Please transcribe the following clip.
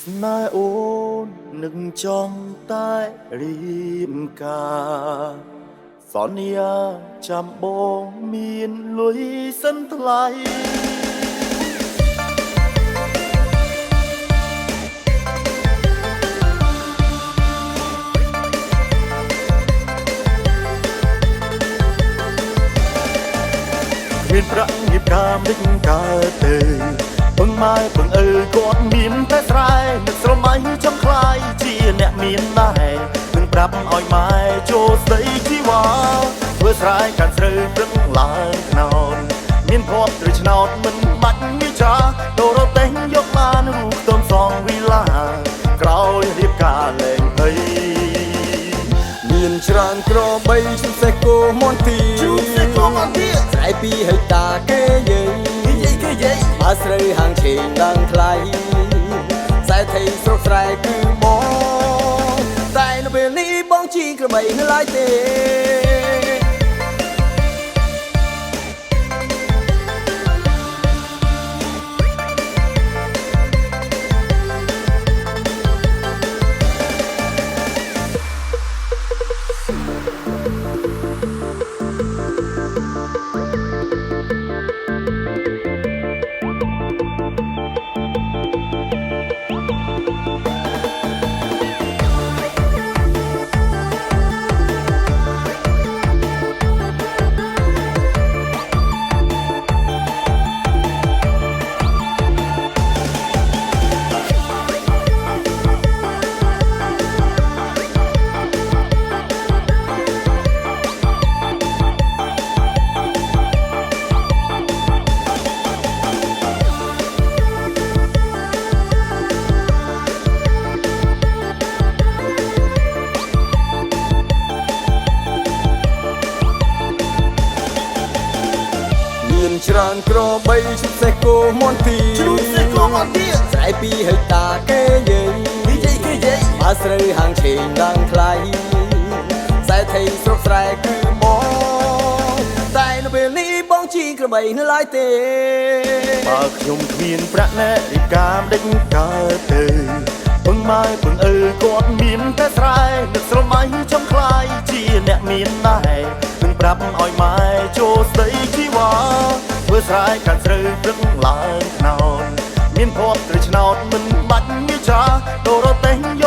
ស្នេហ៍អូននឹងចង់តែរៀបការសន្យាចាំបងមានលុយសិនថ្លៃមានប្រាក់រៀបការមិនកើតទេពឹងម៉ែពឹងឪគាត់មានតែស្រែនឹកស្រមៃចង់ខ្លាយជាអ្នកមានដែរនឹងប្រាប់ឲ្យម៉ែចូលស្ដីជីវ៉ាធ្វើស្រែកាន់ស្រូវព្រឹងឡើងខ្នោនមានភ័ព្វឬឆ្នោតមិនបាច់ងាយចាដូររទេញយកបានរូបខ្ទមសងវិឡាក្រោយរៀបការលែងភ័យមានច្រើនក្របីជុំសេះគោមន្ទីស្រែពីហិតាគេយាយបើស្រូវហាងឆេងឡើងថ្លៃខ្សែថៃស្រុកស្រែគឺបងតែនៅពេលនេះបងជីក្របីនៅឡើយទេច្រើនក្របីជុំសេះគោមន្ទីស្រែពីហិតាគេយាយបើស្រូវហាងឆេងឡើងថ្លៃខ្សែថៃស្រុកស្រែគឺបងតែនៅពេលនេះបងជីក្របីនៅឡើយទេបើខ្ញុំគ្មានប្រាក់ណែរៀបការដេញកើតទេពឹងម៉ែពឹងឪគាត់មានតែស្រែនឹកស្រមៃចង់ខ្លាយជាអ្នកមានដែរនឹងប្រាប់ឲ្យម៉ែចូលស្ដីជីវ៉ាធ្វើស្រែកាន់ស្រូវព្រឹកឡើងខ្នោនមានភ័ព្វឬឆ្នោតមិនបាច់ងាយចាដូររទេញយ